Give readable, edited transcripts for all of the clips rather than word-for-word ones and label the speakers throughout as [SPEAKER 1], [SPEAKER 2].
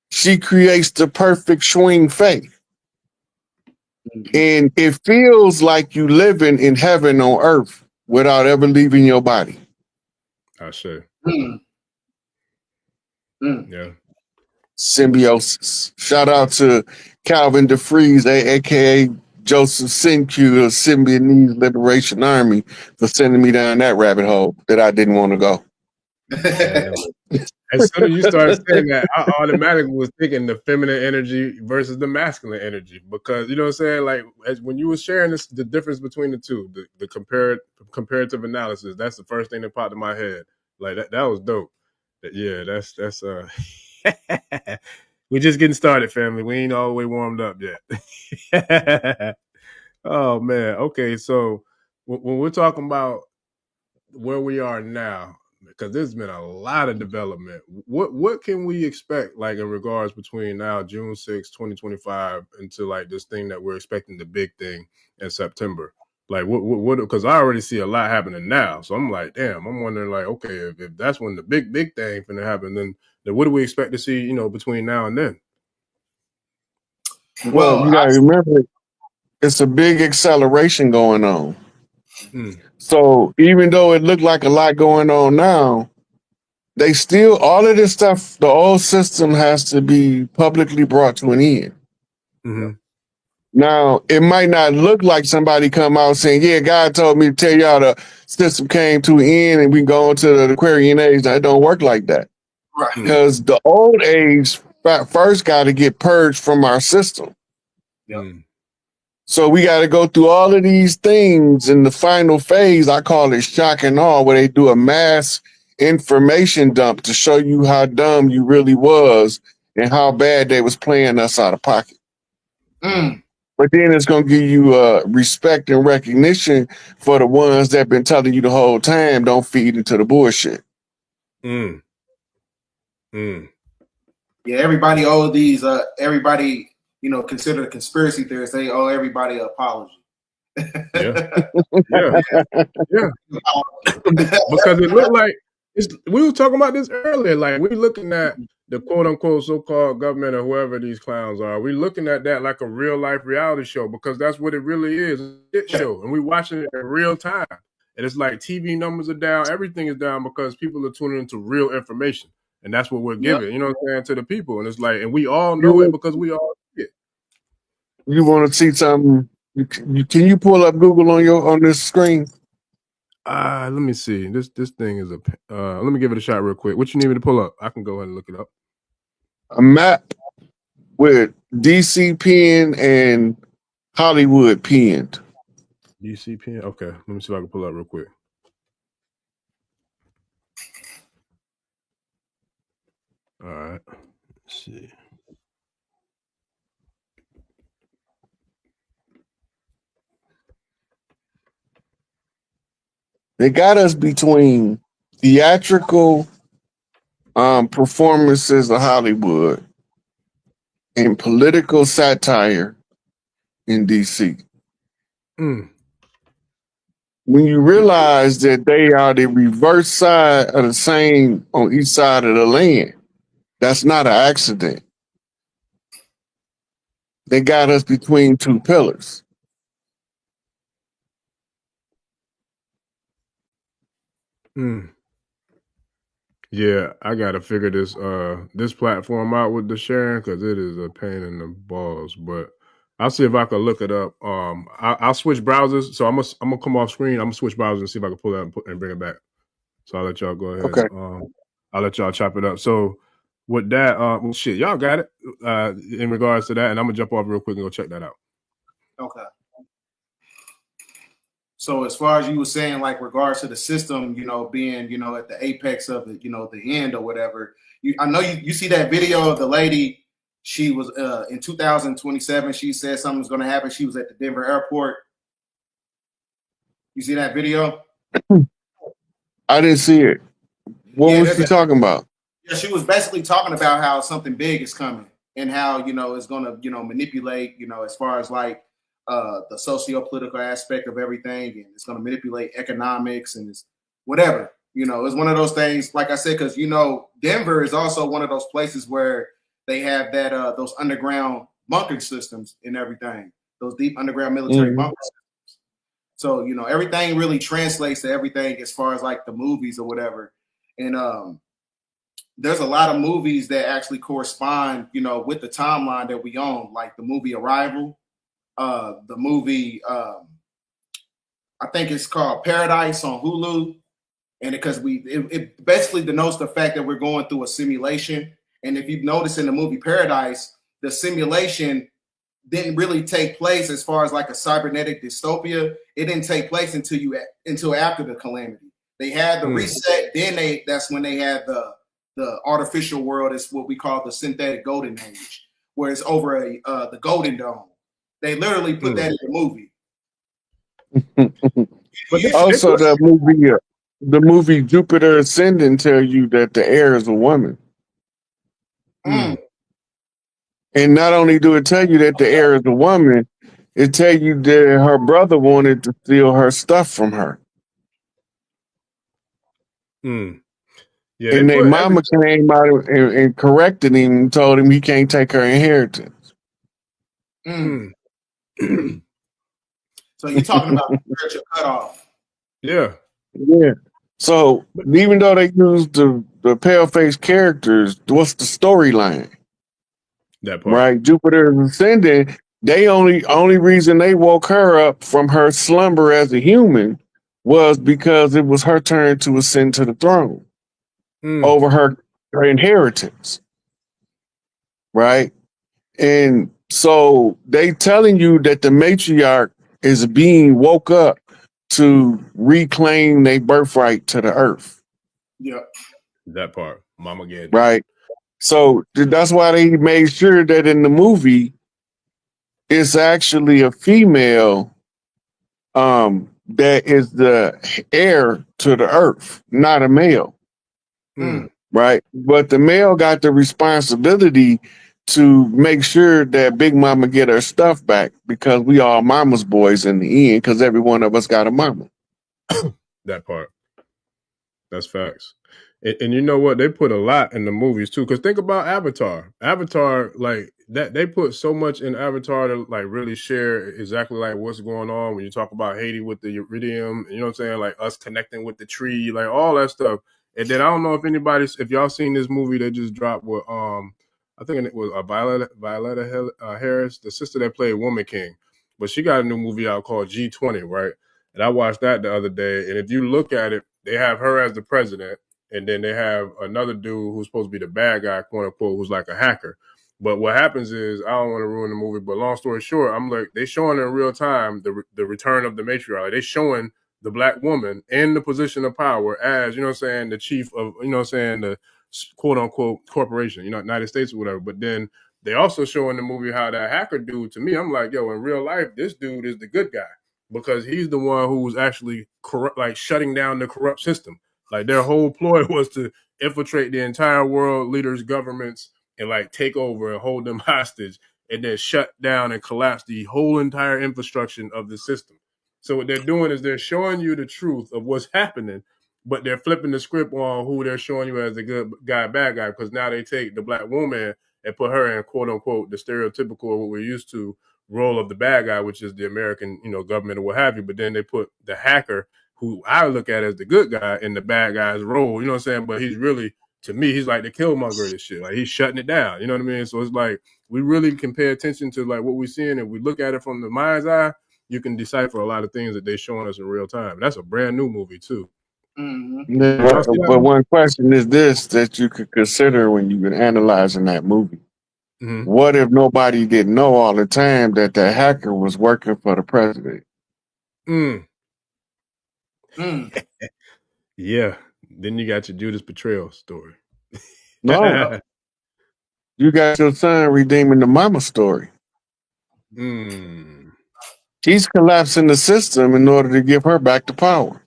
[SPEAKER 1] she creates the perfect swing faith. And it feels like you living in heaven on earth without ever leaving your body.
[SPEAKER 2] I say. Yeah.
[SPEAKER 1] Symbiosis. Shout out to Calvin DeFries, aka Joseph Sinque of Symbionese Liberation Army, for sending me down that rabbit hole that I didn't want to go.
[SPEAKER 2] As soon as you started saying that, I automatically was thinking the feminine energy versus the masculine energy, because you know what I'm saying. Like when you were sharing this, the difference between the two, the comparative analysis. That's the first thing that popped in my head. Like that was dope. Yeah, that's we're just getting started, family. We ain't all the way warmed up yet. Oh man. Okay, so when we're talking about where we are now, because there's been a lot of development, what can we expect, like in regards between now June 6, 2025, until like this thing that we're expecting, the big thing in September? Like what because I already see a lot happening now, so I'm like, damn, I'm wondering, like, okay, if that's when the big thing finna happen, then what do we expect to see, between now and then?
[SPEAKER 1] Well, you gotta remember, it's a big acceleration going on. So even though it looked like a lot going on now, they still, all of this stuff, the old system has to be publicly brought to an end. Now, it might not look like somebody come out saying, yeah, God told me to tell y'all the system came to an end and we go into the Aquarian age. That don't work like that.
[SPEAKER 3] Right.
[SPEAKER 1] Because the old age first got to get purged from our system. So we got to go through all of these things in the final phase. I call it shock and awe, where they do a mass information dump to show you how dumb you really was and how bad they was playing us out of pocket. But then it's going to give you respect and recognition for the ones that been telling you the whole time, don't feed into the bullshit.
[SPEAKER 3] Yeah, everybody owe these, everybody, consider the conspiracy theorists, they owe everybody an apology.
[SPEAKER 2] Yeah. Because it looked like, we were talking about this earlier, like we're looking at the quote-unquote so-called government or whoever these clowns are. We're looking at that like a real-life reality show, because that's what it really is, a shit show. And we're watching it in real time. And it's like TV numbers are down, everything is down, because people are tuning into real information. And that's what we're giving, you know what I'm saying, to the people. And it's like, and we all know it because we all see it.
[SPEAKER 1] You want to see something? Can you pull up Google on this screen?
[SPEAKER 2] Let me see. This thing is let me give it a shot real quick. What you need me to pull up? I can go ahead and look it up.
[SPEAKER 1] A map with DC pinned and Hollywood pinned.
[SPEAKER 2] DC pinned? Okay. Let me see if I can pull up real quick. All right. Let's see.
[SPEAKER 1] They got us between theatrical performances of Hollywood and political satire in DC. When you realize that they are the reverse side of the same on each side of the land, that's not an accident. They got us between two pillars.
[SPEAKER 2] Yeah, I gotta figure this platform out with the sharing, because it is a pain in the balls. But I'll see if I can look it up. I'll switch browsers, so I'm gonna come off screen. I'm gonna switch browsers and see if I can pull it out and bring it back. So I'll let y'all go ahead.
[SPEAKER 1] Okay.
[SPEAKER 2] I'll let y'all chop it up. So with that, well, shit, y'all got it in regards to that, and I'm gonna jump off real quick and go check that out.
[SPEAKER 3] Okay. So as far as you were saying, like regards to the system, being, at the apex of it, the end or whatever, I know you see that video of the lady, she was in 2027, she said something was going to happen. She was at the Denver airport. You see that video?
[SPEAKER 1] I didn't see it. What was she talking about?
[SPEAKER 3] Yeah, she was basically talking about how something big is coming and how, it's going to, manipulate, as far as like, the socio-political aspect of everything, and it's going to manipulate economics and it's whatever. You know, it's one of those things, like I said, because you know, Denver is also one of those places where they have that those underground bunker systems and everything, those deep underground military bunker systems. So, you know, everything really translates to everything as far as like the movies or whatever. And there's a lot of movies that actually correspond, you know, with the timeline that we own, like the movie Arrival, the movie, I think it's called Paradise on Hulu. And because it basically denotes the fact that we're going through a simulation. And if you notice in the movie Paradise, the simulation didn't really take place as far as like a cybernetic dystopia. It didn't take place until after the calamity. They had the reset. Then that's when they had the artificial world. Is what we call the synthetic golden age, where it's over the Golden Dome. They literally put that in the movie.
[SPEAKER 1] But also the movie Jupiter Ascendant tell you that the heir is a woman. And not only do it tell you that the heir is a woman, it tell you that her brother wanted to steal her stuff from her.
[SPEAKER 2] Yeah,
[SPEAKER 1] and their mama came out and corrected him and told him he can't take her inheritance.
[SPEAKER 3] So you're talking about spiritual cutoff.
[SPEAKER 2] Yeah.
[SPEAKER 1] Yeah. So even though they used the pale-faced characters, what's the storyline?
[SPEAKER 2] That part.
[SPEAKER 1] Right? Jupiter Ascendant, they only reason they woke her up from her slumber as a human was because it was her turn to ascend to the throne over her inheritance. Right? And so they telling you that the matriarch is being woke up to reclaim their birthright to the earth.
[SPEAKER 3] Yeah.
[SPEAKER 2] That part. Mama Gad.
[SPEAKER 1] Right. So that's why they made sure that in the movie it's actually a female that is the heir to the earth, not a male. Right. But the male got the responsibility to make sure that Big Mama get her stuff back because we all mama's boys in the end because every one of us got a mama.
[SPEAKER 2] That part. That's facts. And you know what? They put a lot in the movies too. Because think about Avatar. Avatar, like that, they put so much in Avatar to like really share exactly like what's going on when you talk about Haiti with the iridium. You know what I'm saying? Like us connecting with the tree, like all that stuff. And then I don't know if y'all seen this movie that just dropped with I think it was Violetta Harris, the sister that played Woman King, but she got a new movie out called G20, right? And I watched that the other day. And if you look at it, they have her as the president, and then they have another dude who's supposed to be the bad guy, quote unquote, who's like a hacker. But what happens is, I don't want to ruin the movie, but long story short, I'm like, they showing in real time the return of the matriarch. They showing the black woman in the position of power as, you know what I'm saying, the chief of, you know what I'm saying, the quote unquote corporation, you know, United States or whatever. But then they also show in the movie how that hacker dude, to me, I'm like, yo, in real life, this dude is the good guy because he's the one who's actually corrupt, like shutting down the corrupt system. Like their whole ploy was to infiltrate the entire world leaders' governments and like take over and hold them hostage and then shut down and collapse the whole entire infrastructure of the system. So what they're doing is they're showing you the truth of what's happening, but they're flipping the script on who they're showing you as the good guy, bad guy, because now they take the black woman and put her in quote unquote the stereotypical what we're used to role of the bad guy, which is the American, you know, government or what have you. But then they put the hacker, who I look at as the good guy, in the bad guy's role. You know what I'm saying? But he's really, to me, he's like the killmonger of this shit. Like he's shutting it down. You know what I mean? So it's like we really can pay attention to like what we're seeing, and we look at it from the mind's eye. You can decipher a lot of things that they're showing us in real time. And that's a brand new movie too.
[SPEAKER 1] Yeah, but one question is this that you could consider when you've been analyzing that movie. What if nobody didn't know all the time that the hacker was working for the president?
[SPEAKER 2] Yeah. Then you got your Judas betrayal story.
[SPEAKER 1] No. You got your son redeeming the mama story. He's collapsing the system in order to give her back the power.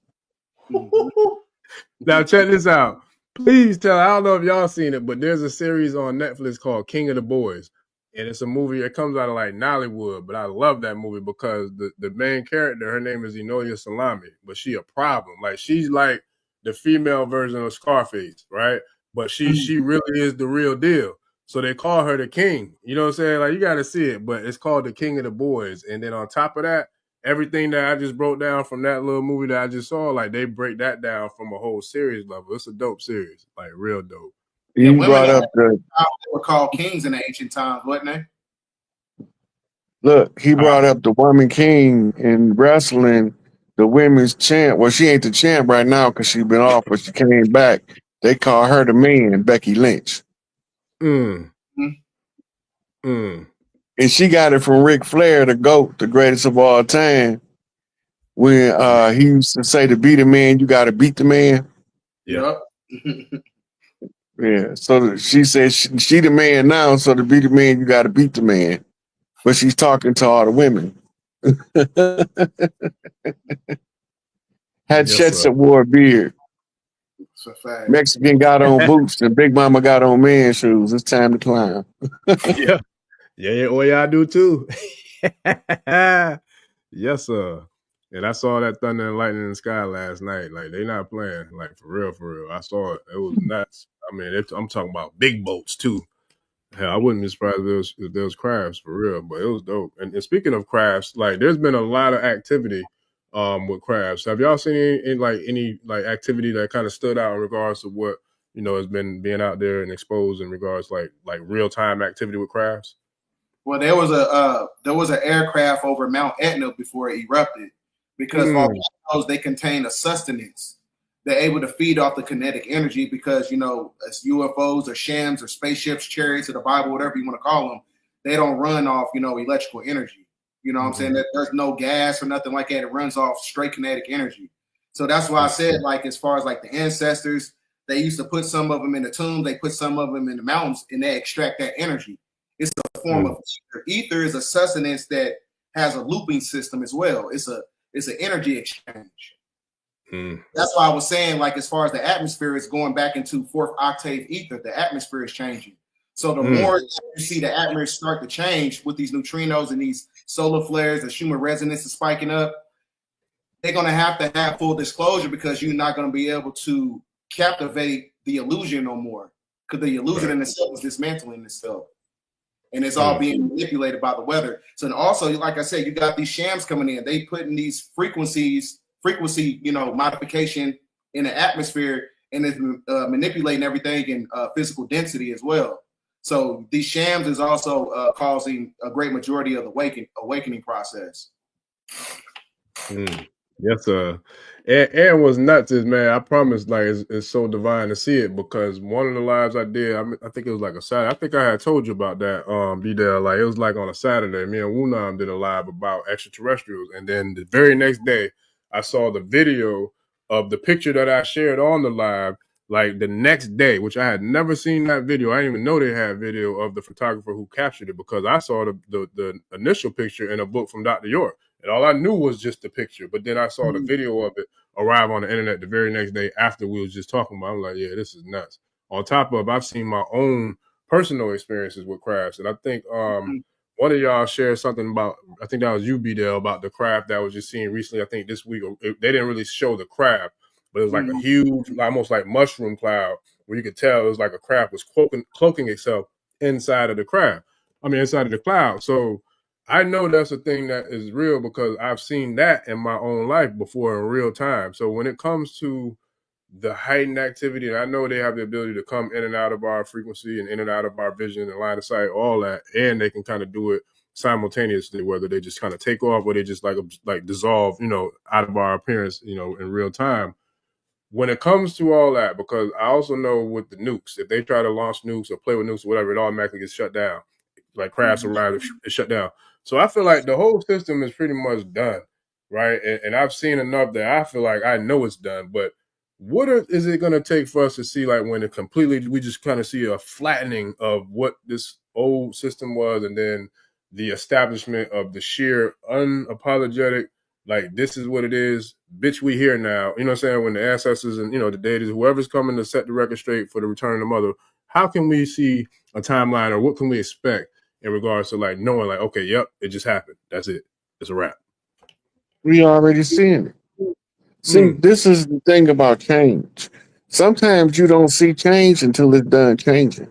[SPEAKER 2] Now check this out. Please tell, I don't know if y'all seen it, but there's a series on Netflix called King of the Boys. And it's a movie, it comes out of like Nollywood, but I love that movie because the main character, her name is Enoya Salami, but she a problem. Like she's like the female version of Scarface, right? But she really is the real deal. So they call her the king. You know what I'm saying? Like, you got to see it, but it's called the King of the Boys. And then on top of that, everything that I just broke down from that little movie that I just saw, like, they break that down from a whole series level. It's a dope series, like real dope.
[SPEAKER 3] Yeah,
[SPEAKER 1] You brought up
[SPEAKER 3] they were called kings in the ancient times, wasn't they?
[SPEAKER 1] look, he brought up the woman king in wrestling, the women's champ. Well, she ain't the champ right now because she been off, but she came back. They call her the man, Becky Lynch.
[SPEAKER 2] Mm.
[SPEAKER 3] Mm-hmm.
[SPEAKER 2] Mm.
[SPEAKER 1] And she got it from Ric Flair, the GOAT, the greatest of all time. When he used to say, to be the man, you got to beat the man.
[SPEAKER 2] Yeah.
[SPEAKER 1] Yeah. So she said she the man now, so to be the man, you got to beat the man. But she's talking to all the women. Had Chetset wore a beard. Mexican got on boots and Big Mama got on man shoes. It's time to climb.
[SPEAKER 2] Yeah, well, y'all do too. Yes, sir. And I saw that thunder and lightning in the sky last night. Like, they not playing. Like, for real. I saw it. It was nuts. I mean, I'm talking about big boats too. Hell, I wouldn't be surprised if there was crafts, for real, but it was dope. And speaking of crafts, like, there's been a lot of activity with crafts. Have y'all seen any activity that kind of stood out in regards to what, you know, has been being out there and exposed in regards to like real time activity with crafts?
[SPEAKER 3] Well, there was an aircraft over Mount Etna before it erupted, because volcanoes, they contain a sustenance. They're able to feed off the kinetic energy because, you know, as UFOs or shams or spaceships, chariots of the Bible, whatever you want to call them, they don't run off, you know, electrical energy. You know what I'm saying? That there's no gas or nothing like that. It runs off straight kinetic energy. So that's why I said, like, as far as like the ancestors, they used to put some of them in the tombs, they put some of them in the mountains, and they extract that energy. It's a form of ether. Ether is a sustenance that has a looping system as well. It's an energy exchange. That's why I was saying, like, as far as the atmosphere is going back into fourth octave ether, the atmosphere is changing. So the more you see the atmosphere start to change with these neutrinos and these solar flares, the Schumann resonance is spiking up, they're going to have full disclosure, because you're not going to be able to captivate the illusion no more, because the illusion in itself is dismantling itself. And it's all being manipulated by the weather. So, and also, like I said, you got these shams coming in. They put in these frequency, you know, modification in the atmosphere, and it's manipulating everything in physical density as well. So these shams is also causing a great majority of the awakening process.
[SPEAKER 2] Yes, sir. Aaron was nuts, man. I promise, like, it's so divine to see it, because one of the lives I did, I think it was like a Saturday. I think I had told you about that, be there. Like, it was like on a Saturday. Me and Wunam did a live about extraterrestrials, and then the very next day, I saw the video of the picture that I shared on the live. Like, the next day, which I had never seen that video. I didn't even know they had video of the photographer who captured it, because I saw the initial picture in a book from Dr. York. And all I knew was just the picture. But then I saw the video of it arrive on the internet the very next day after we was just talking about it. I'm like, yeah, this is nuts. On top of, I've seen my own personal experiences with crafts. And I think one of y'all shared something about, I think that was you, B-Dale, about the craft that I was just seeing recently. I think this week, they didn't really show the craft, but it was like a huge, almost like mushroom cloud, where you could tell it was like a craft was cloaking itself inside of the craft. I mean, inside of the cloud. So I know that's a thing that is real, because I've seen that in my own life before in real time. So when it comes to the heightened activity, and I know they have the ability to come in and out of our frequency and in and out of our vision and line of sight, all that, and they can kind of do it simultaneously, whether they just kind of take off or they just like dissolve, you know, out of our appearance, you know, in real time. When it comes to all that, because I also know with the nukes, if they try to launch nukes or play with nukes or whatever, it automatically gets shut down. Like, crafts arrive, it's shut down. So I feel like the whole system is pretty much done, right? And I've seen enough that I feel like I know it's done. But what is it going to take for us to see, like, when it completely, we just kind of see a flattening of what this old system was, and then the establishment of the sheer unapologetic, like, this is what it is, bitch, we here now. You know what I'm saying? When the ancestors and, you know, the deities, whoever's coming to set the record straight for the return of the mother, how can we see a timeline, or what can we expect in regards to, like, knowing, like, okay, yep, it just happened. That's it. It's a wrap.
[SPEAKER 1] We already seeing it. See, this is the thing about change. Sometimes you don't see change until it's done changing.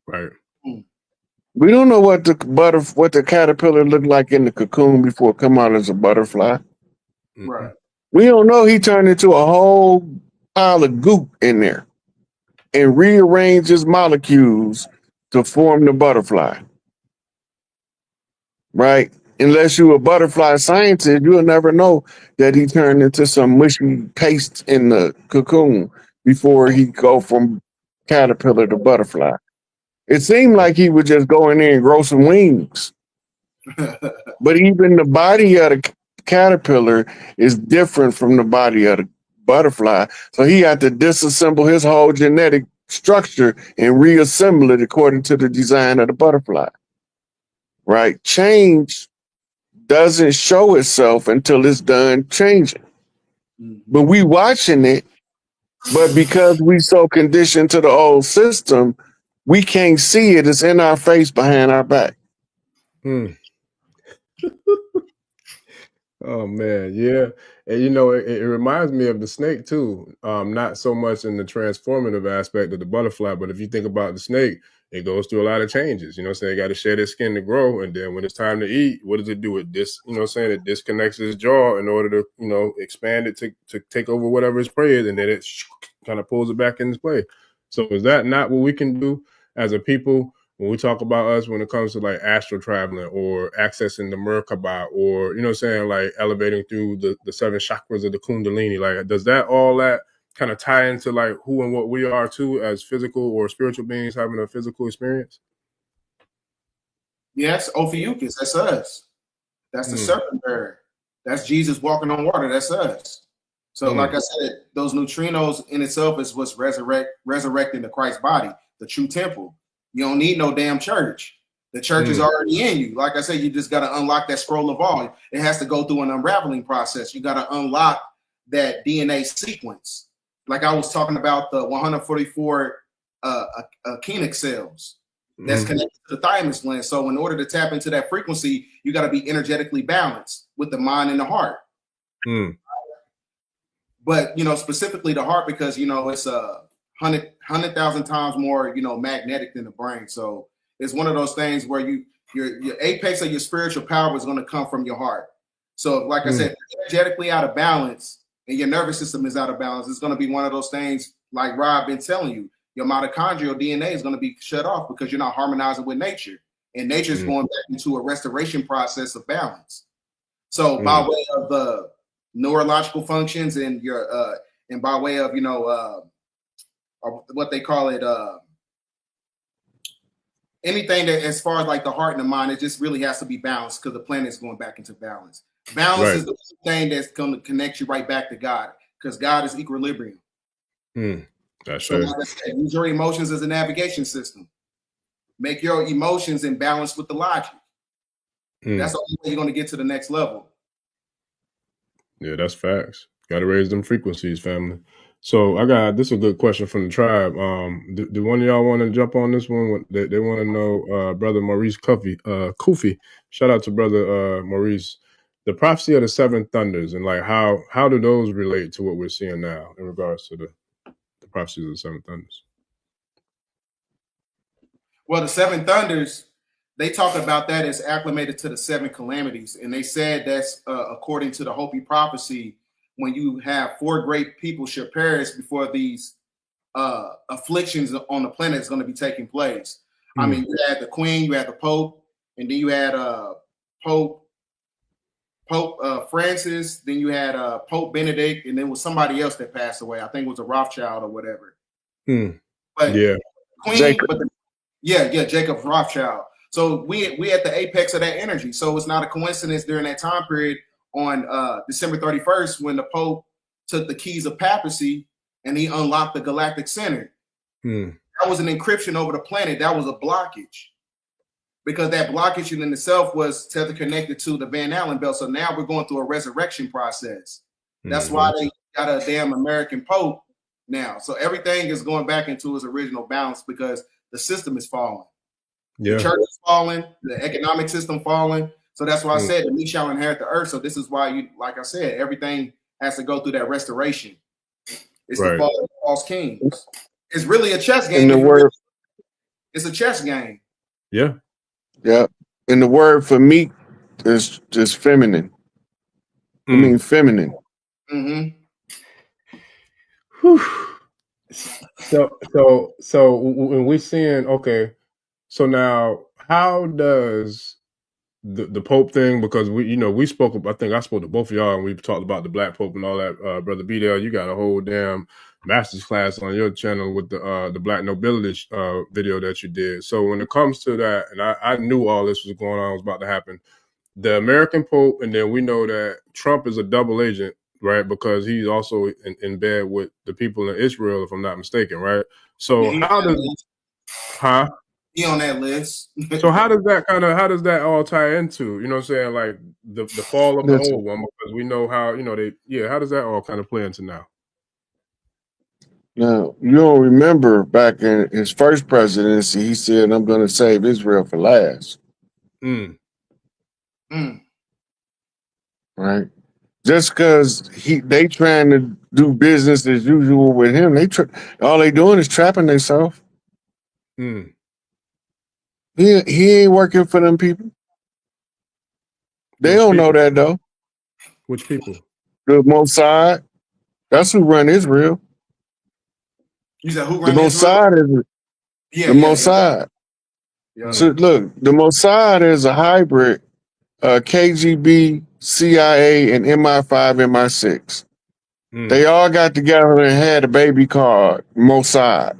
[SPEAKER 2] Right.
[SPEAKER 1] We don't know what the caterpillar looked like in the cocoon before it come out as a butterfly.
[SPEAKER 3] Right.
[SPEAKER 1] We don't know he turned into a whole pile of goop in there and rearranged his molecules to form the butterfly. Right? Unless you're a butterfly scientist, you'll never know that he turned into some mushy paste in the cocoon before he go from caterpillar to butterfly. It seemed like he would just go in there and grow some wings. But even the body of the caterpillar is different from the body of the butterfly. So he had to disassemble his whole genetic structure and reassemble it according to the design of the butterfly. Right? Change doesn't show itself until it's done changing. But we watching it, but because we so conditioned to the old system, we can't see it. It's in our face, behind our back.
[SPEAKER 2] Oh man, yeah. And you know, it reminds me of the snake too. Not so much in the transformative aspect of the butterfly, but if you think about the snake, it goes through a lot of changes. You know what I'm saying? It got to shed its skin to grow. And then when it's time to eat, what does it do? It you know what I'm saying? It disconnects its jaw in order to, you know, expand it to take over whatever its prey is, and then it kind of pulls it back into play. So is that not what we can do as a people? When we talk about us, when it comes to like astral traveling or accessing the Merkaba, or, you know what I'm saying, like elevating through the 7 chakras of the Kundalini, like does that all that kind of tie into like who and what we are too as physical or spiritual beings having a physical experience?
[SPEAKER 3] Yes, Ophiuchus, that's us. That's the serpent bird. That's Jesus walking on water. That's us. So like I said, those neutrinos in itself is what's resurrecting the Christ body, the true temple. You don't need no damn church. The church is already in you. Like I said, you just got to unlock that scroll of all. It has to go through an unraveling process. You got to unlock that DNA sequence. Like I was talking about the 144 Koenig cells that's connected to the thymus gland. So in order to tap into that frequency, you got to be energetically balanced with the mind and the heart. But, you know, specifically the heart, because, you know, it's 100,000 times more, you know, magnetic than the brain. So it's one of those things where your apex of your spiritual power is going to come from your heart. So like I said, if you're energetically out of balance and your nervous system is out of balance, it's going to be one of those things like Rob been telling you. Your mitochondrial DNA is going to be shut off because you're not harmonizing with nature. And nature is going back into a restoration process of balance. So by way of the neurological functions and your and by way of, you know, what they call it, anything that as far as like the heart and the mind, it just really has to be balanced because the planet is going back into balance. Balance is the thing that's going to connect you right back to God, because God is equilibrium.
[SPEAKER 2] That's
[SPEAKER 3] so like I said, use your emotions as a navigation system. Make your emotions in balance with the logic. That's the only way you're going to get to the next level.
[SPEAKER 2] Yeah, that's facts. Got to raise them frequencies, family. So this is a good question from the tribe. Do one of y'all want to jump on this one? They want to know, brother Maurice Kufi. Shout out to brother Maurice. The prophecy of the 7 thunders, and like how do those relate to what we're seeing now in regards to the prophecies of the 7 thunders?
[SPEAKER 3] Well, the 7 thunders, they talk about that as acclimated to the 7 calamities, and they said that's according to the Hopi prophecy. When you have 4 great people shall perish before these afflictions on the planet is going to be taking place. I mean, you had the Queen, you had the Pope, and then you had Pope Francis, then you had Pope Benedict, and then was somebody else that passed away. I think it was a Rothschild or whatever. But
[SPEAKER 1] Jacob.
[SPEAKER 3] Queen, Jacob Rothschild. So we at the apex of that energy. So it's not a coincidence during that time period on December 31st when the Pope took the keys of papacy and he unlocked the galactic center. That was an encryption over the planet. That was a blockage, because that blockage in itself was tether connected to the Van Allen belt. So now we're going through a resurrection process. That's why they got a damn American Pope now. So everything is going back into its original balance because the system is falling. The church is falling, the economic system falling. So that's why I said the meek shall inherit the earth. So this is why like I said, everything has to go through that restoration. It's
[SPEAKER 2] Right.
[SPEAKER 3] the fall of false kings. It's really a chess game.
[SPEAKER 1] In the word,
[SPEAKER 3] It's a chess game.
[SPEAKER 2] Yeah.
[SPEAKER 1] yeah. And the word for meat is just feminine. I mean, feminine.
[SPEAKER 3] Mm-hmm.
[SPEAKER 2] So when we're seeing, okay, so now how does the Pope thing, because we spoke, I think I spoke to both of y'all and we talked about the Black Pope and all that. Brother B-Dale, you got a whole damn master's class on your channel with the Black Nobility video that you did. So when it comes to that, and I knew all this was going on, was about to happen, the American Pope, and then we know that Trump is a double agent, right? Because he's also in bed with the people in Israel, if I'm not mistaken, right? So how does,
[SPEAKER 3] he on that list?
[SPEAKER 2] So how does that all tie into, you know what I'm saying, like the fall of the old one? Because we know how, how does that all kind of play into now?
[SPEAKER 1] Now, you don't remember back in his first presidency, he said, I'm going to save Israel for last. Right? Just because they trying to do business as usual with him, all they doing is trapping themselves. He ain't working for them people. They don't know that though.
[SPEAKER 2] Which people?
[SPEAKER 1] The Mossad. That's who run Israel.
[SPEAKER 3] You said who
[SPEAKER 1] run the Mossad Israel? The Mossad.
[SPEAKER 3] Yeah.
[SPEAKER 1] So look, the Mossad is a hybrid KGB, CIA, and MI5, MI6. They all got together and had a baby called Mossad.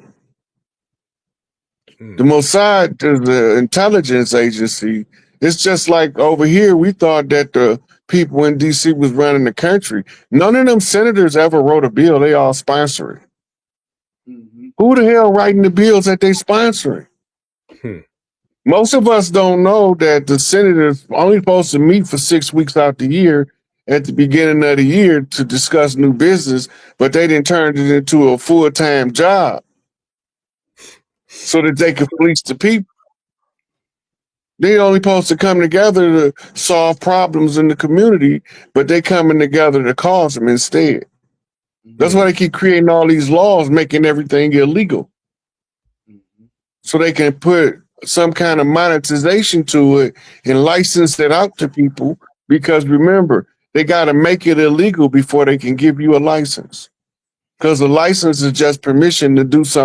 [SPEAKER 1] The Mossad is an intelligence agency. It's just like over here, we thought that the people in DC was running the country. None of them senators ever wrote a bill. They all sponsor it. Who the hell writing the bills that they sponsoring? Most of us don't know that the senators only supposed to meet for 6 weeks out the year at the beginning of the year to discuss new business, but they didn't turn it into a full-time job so that they could fleece the people. They only supposed to come together to solve problems in the community, but they coming together to cause them instead. That's why they keep creating all these laws, making everything illegal. So they can put some kind of monetization to it and license it out to people, because remember, they got to make it illegal before they can give you a license. Because the license is just permission to do something.